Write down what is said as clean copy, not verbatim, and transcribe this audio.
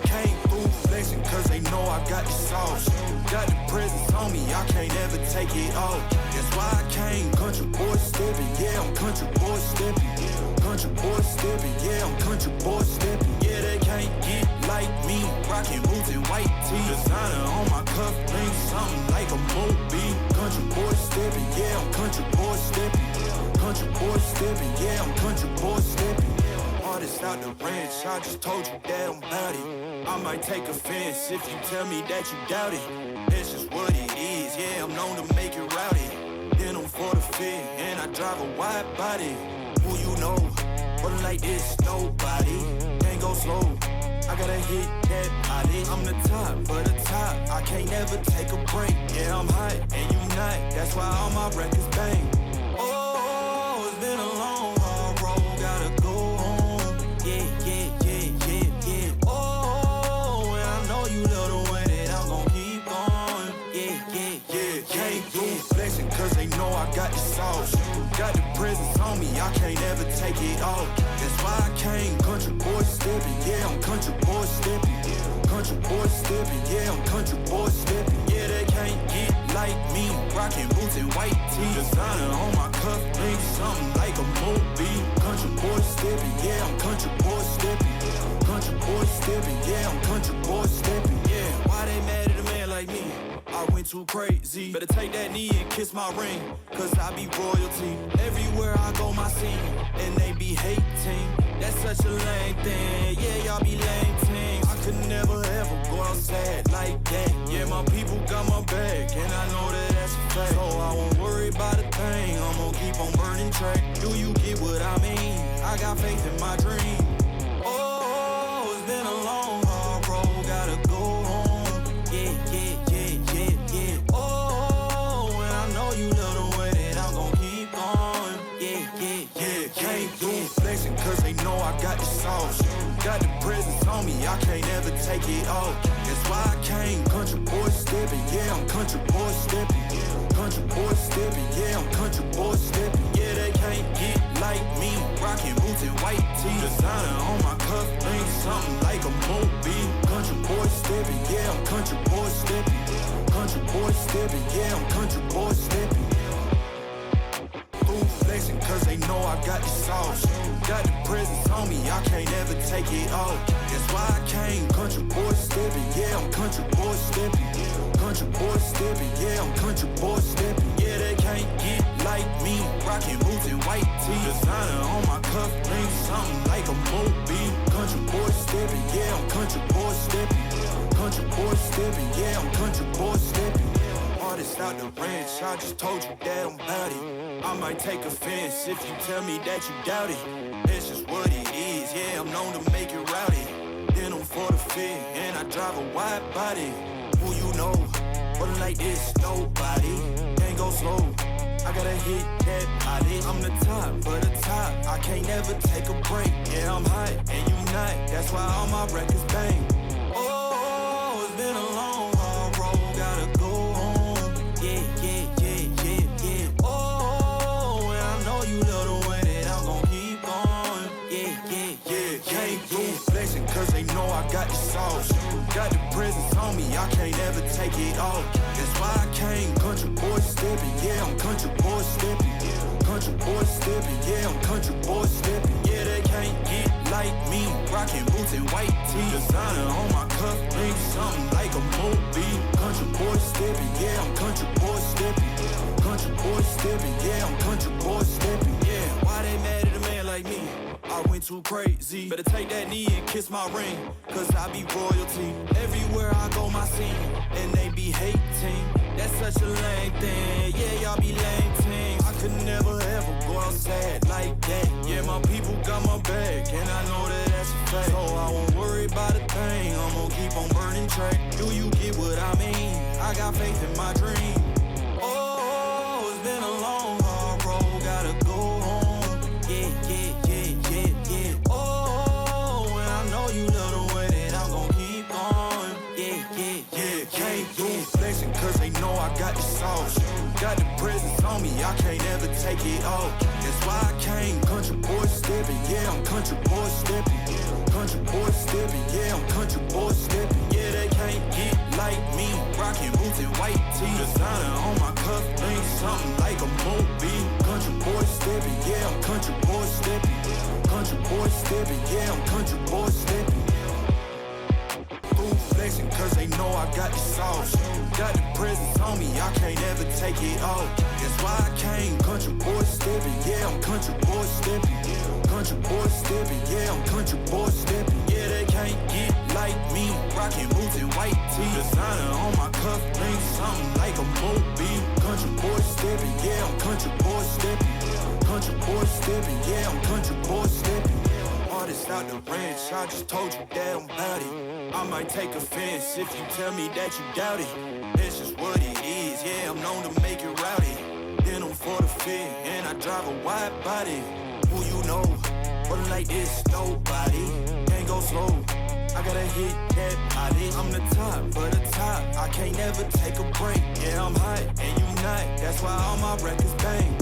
Came through flexing cause they know I got the sauce. Got the presence on me, I can't ever take it off. That's why I came, country boy stepping, yeah, I'm country boy stepping. Country boy stepping, yeah, I'm country boy stepping. Yeah, they can't get like me, rockin' boots and white tee. Designer on my cuff link, something like a movie. Country boy stepping, yeah, I'm country boy stepping. Country boy stepping, yeah, I'm country boy stepping. Artist out the ranch, I just told you that I'm bout it. I might take offense if you tell me that you doubt it. That's just what it is, yeah, I'm known to make it rowdy. Then I'm for the fit, and I drive a wide body. Who you know, rolling like this, nobody. Can't go slow, I gotta hit that body. I'm the top, for the top, I can't never take a break. Yeah, I'm hot, and you not, that's why all my records bang. Oh, it's been a long, hard road, gotta go home. Yeah. Oh, and I know you love the way that I'm gon' keep going. Yeah. Came through flexing cause they know I got the sauce. Got the presence on me, I can't ever take it off. That's why I came, country boy stepping. Yeah, I'm country boy stepping. Country boy stepping, yeah, I'm country boy stepping. Yeah, they can't get like me, rockin' boots and white tee. Designer on my cuff link, something like a movie. Country boy stepping, yeah, I'm country boy stepping. Country boy stepping, yeah, I'm country boy stepping. Yeah, why they mad at a man like me? I went too crazy. Better take that knee and kiss my ring, cause I be royalty. Everywhere I go, my scene, and they be hating. That's such a lame thing, yeah, y'all be lame teams. I could never ever go outside like that. Yeah, my people got my back, and I know that that's a fact. So I won't worry about a thing, I'm gon' keep on burning track. Do you get what I mean? I got faith in my dream. Oh, it's been a long, hard road, gotta go home. Yeah. Oh, and I know you love the way that I'm gon' keep going. Yeah. Came through flexing cause they know I got the sauce. Got the presence on me, I can't ever take it off. That's why I came, country boy stepping. Yeah, I'm country boy stepping. Country boy stepping, yeah, I'm country boy stepping. Yeah, they can't get like me, rockin' boots and white tee. Designer on my cuff link, something like a movie. Country boy stepping, yeah, I'm country boy stepping. Country boy stepping, yeah, I'm country boy stepping. Through flexing cause they know I got the sauce. Got the presence on me, I can't ever take it off. That's why I came, country boy stepping. Yeah, I'm country boy stepping. Country boy stepping, yeah, I'm country boy stepping. Yeah, they can't get like me, rockin' boots and white tee. Designer on my cuff link, something like a movie. Country boy stepping, yeah, I'm country boy stepping. Country boy stepping, yeah, I'm country boy stepping. Artist out the ranch, I just told you that I'm bout it. I might take offense if you tell me that you doubt it. That's just what it is, yeah, I'm known to make it rowdy. Then I'm for the fit, and I drive a wide body. Who you know, rolling like this, nobody. Can't go slow, I gotta hit that body. I'm the top, for the top, I can't never take a break. Yeah, I'm hot, and you not, that's why all my records bang. Oh, it's been a long, hard road, gotta go home. Yeah. Oh, and I know you love the way that I'm gon' keep going. Yeah. Came through flexing cause they know I got the sauce. Got the presence on me, I can't ever take it off. That's why I came, country boy stepping. Yeah, I'm country boy stepping. Country boy stepping, yeah, I'm country boy stepping. Yeah, they can't get like me, rockin' boots and white tee. Designer on my cuff link, something like a movie. Country boy stepping, yeah, I'm country boy stepping. Country boy stepping, yeah, I'm country boy stepping. Yeah, why they mad at a man like me? I went too crazy. Better take that knee and kiss my ring, cause I be royalty. Everywhere I go, my scene, and they be hating. That's such a lame thing, yeah, y'all be lame teams. I could never ever go outside like that. Yeah, my people got my back, and I know that that's a fact. So I won't worry about a thing, I'm gon' keep on burning track. Do you get what I mean? I got faith in my dream. Oh, it's been a long, hard road, gotta go home. Yeah. Oh, and I know you love the way that I'm gon' keep going. Yeah. Came yeah. Flexing cause they know I got the sauce. Got the presence on me, I can't ever take it off. That's why I came, country boy stepping, yeah, I'm country boy stepping. Country boy stepping, yeah, I'm country boy stepping. Yeah, they can't get like me, rocking boots and white tee. Designer on my cuff link, something like a movie. Country boy stepping, yeah, I'm country boy stepping. Country boy stepping, yeah, I'm country boy stepping. Flexing cause they know I got the sauce. Got the presence on me, I can't ever take it off. That's why I came, country boy stepping, yeah, I'm country boy stepping. Country boy stepping, yeah, I'm country boy stepping. Yeah, they can't get like me, rocking boots and white tee. Designer on my cuff link, something like a movie. Country boy stepping, yeah, I'm country boy stepping. Country boy stepping, yeah, I'm country boy stepping. Artist out the ranch, I just told you that I'm bout it. I might take offense if you tell me that you doubt it. That's just what it is, yeah, I'm known to make it rowdy. Then I'm for the fit, and I drive a wide body. Who you know, but like this, nobody. Can't go slow, I gotta hit that body. I'm the top, for the top, I can't never take a break. Yeah, I'm hot, and you not, that's why all my records bang.